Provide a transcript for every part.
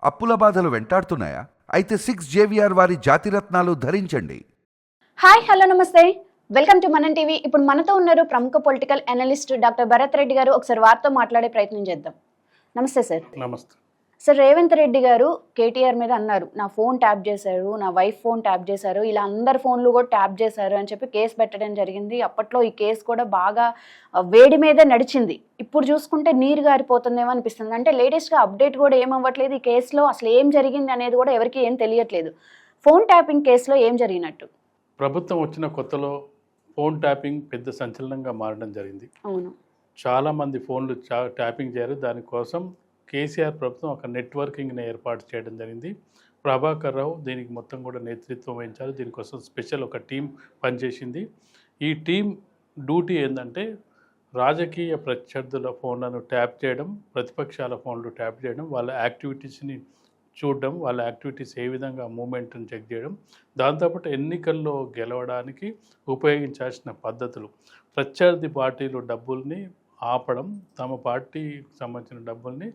అప్పుల బాధలు వెంటాడుతున్నాయా? అయితే 6 JVR వారి జాతిరత్నాలు ధరించండి. హాయ్ హలో నమస్తే, వెల్కమ్ టు మనం టీవీ. ఇప్పుడు మనతో ఉన్నారు ప్రముఖ political analyst doctor Bharat Reddy గారు. ఒకసారి వారితో మాట్లాడే ప్రయత్నం చేద్దాం. నమస్తే సార్. నమస్తే సార్, రేవంత్ రెడ్డి గారు కేటీఆర్ మీద అన్నారు, నా ఫోన్ ట్యాప్ చేశారు, నా వైఫ్ ఫోన్ ట్యాప్ చేశారు, ఇలా అందరి ఫోన్లు కూడా ట్యాప్ చేశారు అని చెప్పి కేసు పెట్టడం జరిగింది. అప్పట్లో ఈ కేసు కూడా బాగా వేడి మీదే నడిచింది. ఇప్పుడు చూసుకుంటే నీరు గారిపోతుందేమో అనిపిస్తుంది. అంటే లేటెస్ట్గా అప్డేట్ కూడా ఏమవ్వట్లేదు. ఈ కేసులో అసలు ఏం జరిగింది అనేది కూడా ఎవరికి ఏం తెలియట్లేదు. ఫోన్ ట్యాపింగ్ కేసులో ఏం జరిగినట్టు? ప్రభుత్వం వచ్చిన కొత్తలో ఫోన్ ట్యాపింగ్ పెద్ద సంచలనంగా మారడం జరిగింది. అవును, చాలామంది ఫోన్లు ట్యాపింగ్ చేయరు. దానికోసం కేసీఆర్ ప్రభుత్వం ఒక నెట్వర్కింగ్ని ఏర్పాటు చేయడం జరిగింది. ప్రభాకర్ రావు దీనికి మొత్తం కూడా నేతృత్వం వహించారు. దీనికోసం స్పెషల్ ఒక టీం పనిచేసింది. ఈ టీం డ్యూటీ ఏంటంటే రాజకీయ ప్రత్యర్థుల ఫోన్లను ట్యాప్ చేయడం, ప్రతిపక్షాల ఫోన్లు ట్యాప్ చేయడం, వాళ్ళ యాక్టివిటీస్ని చూడడం, వాళ్ళ యాక్టివిటీస్ ఏ విధంగా మూమెంట్ని చెక్ చేయడం, దాంతోపాటు ఎన్నికల్లో గెలవడానికి ఉపయోగించాల్సిన పద్ధతులు, ప్రత్యర్థి పార్టీలు డబ్బుల్ని ఆపడం, తమ పార్టీకి సంబంధించిన డబ్బుల్ని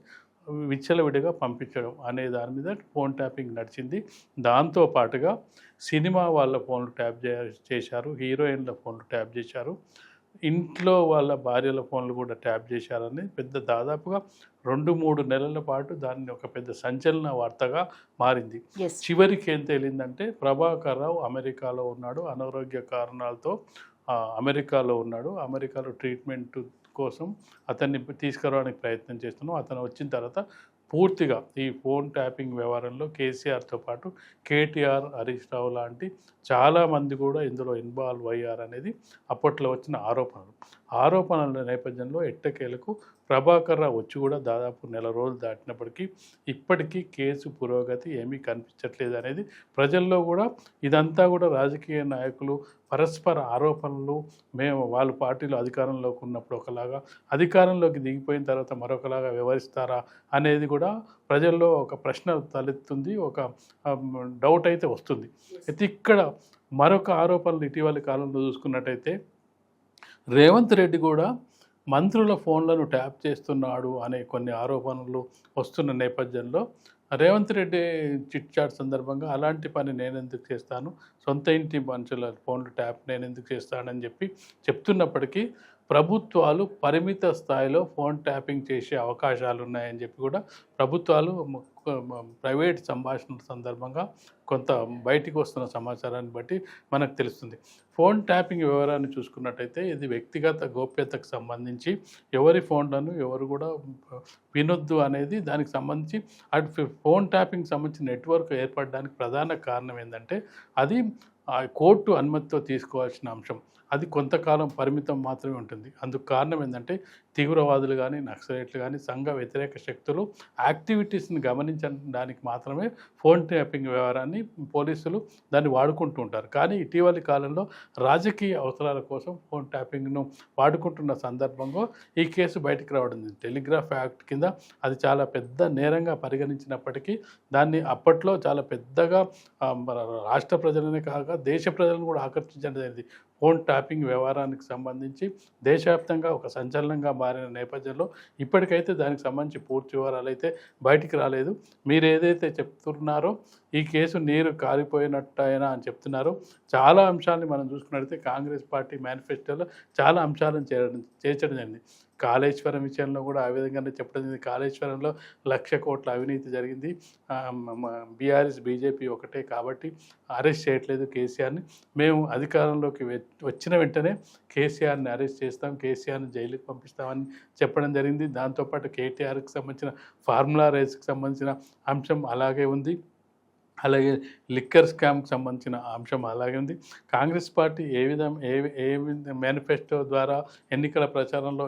విచ్చలవిడిగా పంపించడం అనే దాని మీద ఫోన్ ట్యాపింగ్ నడిచింది. దాంతోపాటుగా సినిమా వాళ్ళ ఫోన్లు ట్యాప్ చేశారు, హీరోయిన్ల ఫోన్లు ట్యాప్ చేశారు, ఇంట్లో వాళ్ళ భార్యల ఫోన్లు కూడా ట్యాప్ చేశారని దాదాపుగా 2-3 నెలల పాటు దాన్ని ఒక పెద్ద సంచలన వార్తగా మారింది. చివరికి ఏం తేలిందంటే ప్రభాకర్ రావు అమెరికాలో ఉన్నాడు, అనారోగ్య కారణాలతో అమెరికాలో ఉన్నాడు. అమెరికాలో ట్రీట్మెంట్ కోసం అతన్ని తీసుకురావడానికి ప్రయత్నం చేస్తున్నాం. అతను వచ్చిన తర్వాత పూర్తిగా ఈ ఫోన్ ట్యాపింగ్ వ్యవహారంలో కేసీఆర్తో పాటు కేటీఆర్, హరీష్ రావు లాంటి చాలామంది కూడా ఇందులో ఇన్వాల్వ్ అయ్యారనేది అప్పట్లో వచ్చిన ఆరోపణల నేపథ్యంలో ఎట్టకేలకు ప్రభాకర్ రావు వచ్చి కూడా దాదాపు నెల రోజులు దాటినప్పటికీ ఇప్పటికీ కేసు పురోగతి ఏమీ కనిపించట్లేదు అనేది ప్రజల్లో కూడా, ఇదంతా కూడా రాజకీయ నాయకులు పరస్పర ఆరోపణలు, మేము వాళ్ళ పార్టీలో అధికారంలోకి ఉన్నప్పుడు ఒకలాగా, అధికారంలోకి దిగిపోయిన తర్వాత మరొకలాగా వ్యవహరిస్తారా అనేది కూడా ప్రజల్లో ఒక ప్రశ్న తలెత్తుంది, ఒక డౌట్ అయితే వస్తుంది. అయితే ఇక్కడ మరొక ఆరోపణలు ఇటీవలి కాలంలో చూసుకున్నట్టయితే రేవంత్ రెడ్డి కూడా మంత్రుల ఫోన్లను ట్యాప్ చేస్తున్నాడు అనే కొన్ని ఆరోపణలు వస్తున్న నేపథ్యంలో రేవంత్ రెడ్డి చిట్ చాట్ సందర్భంగా అలాంటి పని నేను ఎందుకు చేస్తాను, సొంత ఇంటి మనుషుల ఫోన్లు ట్యాప్ నేను ఎందుకు చేస్తానని చెప్తున్నప్పటికీ ప్రభుత్వాలు పరిమిత స్థాయిలో ఫోన్ ట్యాపింగ్ చేసే అవకాశాలు ఉన్నాయని చెప్పి కూడా ప్రభుత్వాలు ప్రైవేట్ సంభాషణల సందర్భంగా కొంత బయటికి వస్తున్న సమాచారాన్ని బట్టి మనకు తెలుస్తుంది. ఫోన్ ట్యాపింగ్ వివరాన్ని చూసుకున్నట్టయితే ఇది వ్యక్తిగత గోప్యతకు సంబంధించి ఎవరి ఫోన్లను ఎవరు కూడా వినొద్దు అనేది దానికి సంబంధించి అటు ఫోన్ ట్యాపింగ్ సంబంధించి నెట్వర్క్ ఏర్పడడానికి ప్రధాన కారణం ఏంటంటే అది కోర్టు అనుమతితో తీసుకోవాల్సిన అంశం. అది కొంతకాలం పరిమితం మాత్రమే ఉంటుంది. అందుకు కారణం ఏంటంటే తీవ్రవాదులు కానీ, నక్సలైట్లు కానీ, సంఘ వ్యతిరేక శక్తులు యాక్టివిటీస్ని గమనించడానికి మాత్రమే ఫోన్ ట్యాపింగ్ వ్యవహారాన్ని పోలీసులు దాన్ని వాడుకుంటూ ఉంటారు. కానీ ఇటీవలి కాలంలో రాజకీయ అవసరాల కోసం ఫోన్ ట్యాపింగ్ను వాడుకుంటున్న సందర్భంలో ఈ కేసు బయటకు రావడం. టెలిగ్రాఫ్ యాక్ట్ కింద అది చాలా పెద్ద నేరంగా పరిగణించినప్పటికీ దాన్ని అప్పట్లో చాలా పెద్దగా రాష్ట్ర ప్రజలనే కాక దేశ ప్రజలను కూడా ఆకర్షించడం జరిగింది. ఫోన్ ట్యాపింగ్ వ్యవహారానికి సంబంధించి దేశవ్యాప్తంగా ఒక సంచలనంగా మారిన నేపథ్యంలో ఇప్పటికైతే దానికి సంబంధించి పూర్తి వివరాలు అయితే బయటికి రాలేదు. మీరు ఏదైతే చెప్తున్నారో ఈ కేసు నీరు కారిపోయినట్టయినా అని చెప్తున్నారు. చాలా అంశాలని మనం చూసుకున్నట్లయితే కాంగ్రెస్ పార్టీ మేనిఫెస్టోలో చాలా అంశాలను చేర్చడం జరిగింది. కాళేశ్వరం విషయంలో కూడా ఆ విధంగానే చెప్పడం జరిగింది. కాళేశ్వరంలో 1,00,000 కోట్ల అవినీతి జరిగింది, బీఆర్ఎస్ బీజేపీ ఒకటే కాబట్టి అరెస్ట్ చేయట్లేదు కేసీఆర్ని, మేము అధికారంలోకి వచ్చిన వెంటనే కేసీఆర్ని అరెస్ట్ చేస్తాం, కేసీఆర్ని జైలుకి పంపిస్తామని చెప్పడం జరిగింది. దాంతోపాటు కేటీఆర్కి సంబంధించిన ఫార్ములా రైస్కి సంబంధించిన అంశం అలాగే ఉంది, అలాగే లిక్కర్ స్కామ్కి సంబంధించిన అంశం అలాగే ఉంది. కాంగ్రెస్ పార్టీ ఏ మేనిఫెస్టో ద్వారా ఎన్నికల ప్రచారంలో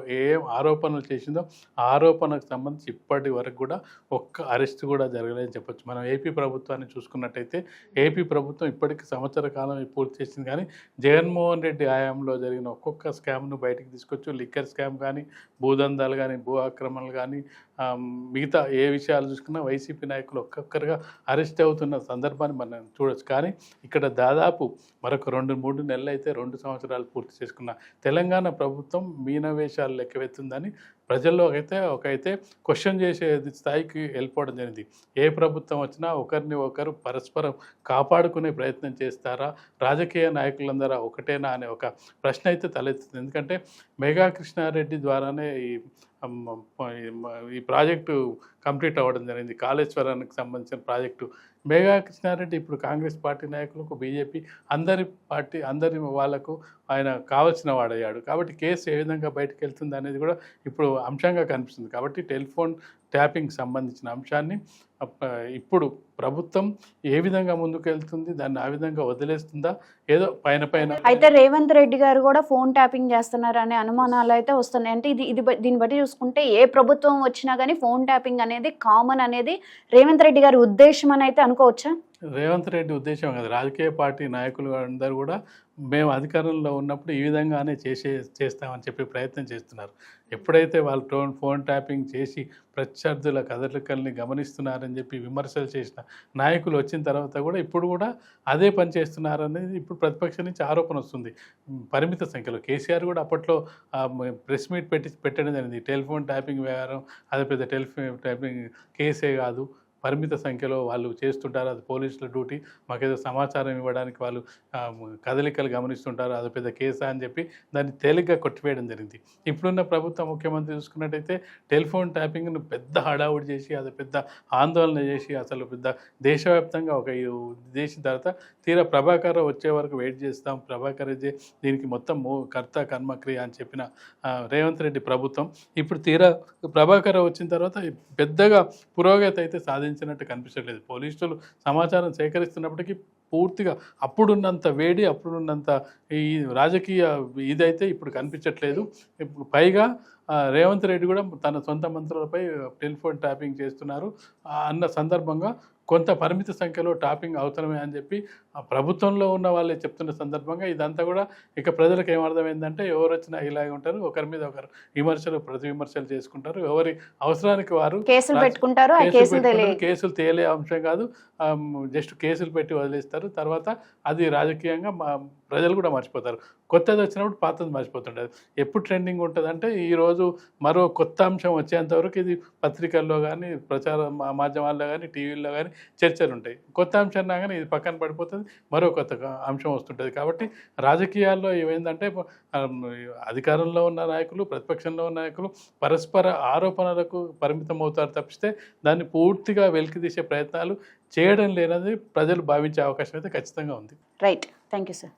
ఆరోపణలు చేసిందో ఆ ఆరోపణకు సంబంధించి ఇప్పటి వరకు కూడా ఒక్క అరెస్ట్ కూడా జరగలేదని చెప్పొచ్చు. మనం ఏపీ ప్రభుత్వాన్ని చూసుకున్నట్టయితే ఏపీ ప్రభుత్వం ఇప్పటికి సంవత్సర కాలం పూర్తి చేసింది, కానీ జగన్మోహన్ రెడ్డి హయాంలో జరిగిన ఒక్కొక్క స్కామ్ను బయటికి తీసుకొచ్చు. లిక్కర్ స్కామ్ కానీ, భూదందాలు కానీ, భూ ఆక్రమణలు కానీ, మిగతా ఏ విషయాలు చూసుకున్నా వైసీపీ నాయకులు ఒక్కొక్కరుగా అరెస్ట్ అవుతున్న సందర్భాన్ని మనం చూడొచ్చు. కానీ ఇక్కడ దాదాపు మరొక 2-3 నెలలు అయితే 2 సంవత్సరాలు పూర్తి చేసుకున్న తెలంగాణ ప్రభుత్వం మీనవేషాలు లెక్కవెత్తుందని ప్రజల్లో అయితే క్వశ్చన్ చేసే స్థాయికి వెళ్ళిపోవడం జరిగింది. ఏ ప్రభుత్వం వచ్చినా ఒకరిని ఒకరు పరస్పరం కాపాడుకునే ప్రయత్నం చేస్తారా, రాజకీయ నాయకులందరూ ఒకటేనా అనే ఒక ప్రశ్న అయితే తలెత్తుతుంది. ఎందుకంటే మేఘా కృష్ణారెడ్డి ద్వారానే ఈ ప్రాజెక్టు కంప్లీట్ అవ్వడం జరిగింది. కాళేశ్వరానికి సంబంధించిన ప్రాజెక్టు మేఘా కృష్ణారెడ్డి ఇప్పుడు కాంగ్రెస్ పార్టీ నాయకులకు, బీజేపీ అందరి వాళ్ళకు ఆయన కావాల్సిన వాడయ్యాడు. కాబట్టి కేసు ఏ విధంగా బయటకు వెళ్తుంది అనేది కూడా ఇప్పుడు అంశంగా కనిపిస్తుంది. కాబట్టి టెలిఫోన్ ట్యాపింగ్ సంబంధించిన అంశాన్ని ఇప్పుడు ప్రభుత్వం ఏ విధంగా ముందుకు వెళ్తుంది, దాన్ని ఆ విధంగా వదిలేస్తుందా, ఏదో పైన అయితే రేవంత్ రెడ్డి గారు కూడా ఫోన్ ట్యాపింగ్ చేస్తున్నారు అనే అనుమానాలు అయితే వస్తున్నాయి. అంటే దీన్ని బట్టి చూసుకుంటే ఏ ప్రభుత్వం వచ్చినా కానీ ఫోన్ ట్యాపింగ్ అనేది కామన్ అనేది రేవంత్ రెడ్డి గారి ఉద్దేశం అని అయితే అనుకోవచ్చా? రేవంత్ రెడ్డి ఉద్దేశం కదా, రాజకీయ పార్టీ నాయకులు అందరూ కూడా మేము అధికారంలో ఉన్నప్పుడు ఈ విధంగానే చేస్తామని చెప్పి ప్రయత్నం చేస్తున్నారు. ఎప్పుడైతే వాళ్ళు ఫోన్ ట్యాపింగ్ చేసి ప్రత్యర్థుల కదలికల్ని గమనిస్తున్నారని చెప్పి విమర్శలు చేసిన నాయకులు వచ్చిన తర్వాత కూడా ఇప్పుడు కూడా అదే పని చేస్తున్నారనేది ఇప్పుడు ప్రతిపక్షం నుంచి ఆరోపణ వస్తుంది. పరిమిత సంఖ్యలో కేసీఆర్ కూడా అప్పట్లో ప్రెస్ మీట్ పెట్టడం జరిగింది. టెలిఫోన్ ట్యాపింగ్ వ్యవహారం అది పెద్ద టెలిఫోన్ ట్యాపింగ్ కేసే కాదు, పరిమిత సంఖ్యలో వాళ్ళు చేస్తుంటారు, అది పోలీసుల డ్యూటీ, మాకేదో సమాచారం ఇవ్వడానికి వాళ్ళు కదలికలు గమనిస్తుంటారు, అది పెద్ద కేసా అని చెప్పి దాన్ని తేలిగ్గా కొట్టివేయడం జరిగింది. ఇప్పుడున్న ప్రభుత్వ ముఖ్యమంత్రి చూసుకున్నట్టయితే టెలిఫోన్ ట్యాపింగ్ను పెద్ద హడావుడి చేసి, అది పెద్ద ఆందోళన చేసి, అసలు పెద్ద దేశవ్యాప్తంగా ఒక చేసిన తర్వాత తీరా ప్రభాకర్ వచ్చే వరకు వెయిట్ చేస్తాం, ప్రభాకర్ దీనికి మొత్తం కర్త కర్మక్రియ అని చెప్పిన రేవంత్ రెడ్డి ప్రభుత్వం ఇప్పుడు తీరా ప్రభాకర్ వచ్చిన తర్వాత పెద్దగా పురోగతి అయితే సాధించినట్టు కనిపించట్లేదు. పోలీసులు సమాచారం సేకరిస్తున్నప్పటికీ పూర్తిగా అప్పుడున్నంత వేడి, అప్పుడున్నంత ఈ రాజకీయ ఇదైతే ఇప్పుడు కనిపించట్లేదు. ఇప్పుడు పైగా రేవంత్ రెడ్డి కూడా తన సొంత మంత్రులపై టెలిఫోన్ ట్యాపింగ్ చేస్తున్నారు అన్న సందర్భంగా కొంత పరిమిత సంఖ్యలో ట్యాపింగ్ అవసరమే అని చెప్పి ప్రభుత్వంలో ఉన్న వాళ్ళే చెప్తున్న సందర్భంగా ఇదంతా కూడా ఇక ప్రజలకు ఏమర్థమైందంటే ఎవరు వచ్చినా ఇలాగే ఉంటారు, ఒకరి మీద ఒకరు ప్రతి విమర్శలు చేసుకుంటారు, ఎవరి అవసరానికి వారు కేసులు పెట్టుకుంటారు. కేసులు తేలే అంశం కాదు, జస్ట్ కేసులు పెట్టి వదిలేస్తారు. తర్వాత అది రాజకీయంగా ప్రజలు కూడా మర్చిపోతారు. కొత్తది వచ్చినప్పుడు పాతది మర్చిపోతుంటుంది. ఎప్పుడు ట్రెండింగ్ ఉంటుంది అంటే ఈరోజు మరో కొత్త అంశం వచ్చేంతవరకు ఇది పత్రికల్లో కానీ, ప్రచార మాధ్యమాల్లో కానీ, టీవీల్లో కానీ చర్చలు ఉంటాయి. కొత్త అంశం రాగానే ఇది పక్కన పడిపోతుంది, మరో కొత్త అంశం వస్తుంటుంది. కాబట్టి రాజకీయాల్లో ఏమైందంటే అధికారంలో ఉన్న నాయకులు, ప్రతిపక్షంలో ఉన్న నాయకులు పరస్పర ఆరోపణలకు పరిమితం అవుతారు తప్పిస్తే దాన్ని పూర్తిగా వెలికితీసే ప్రయత్నాలు చేయడం లేనది ప్రజలు భావించే అవకాశం అయితే ఖచ్చితంగా ఉంది. Right, thank you sir.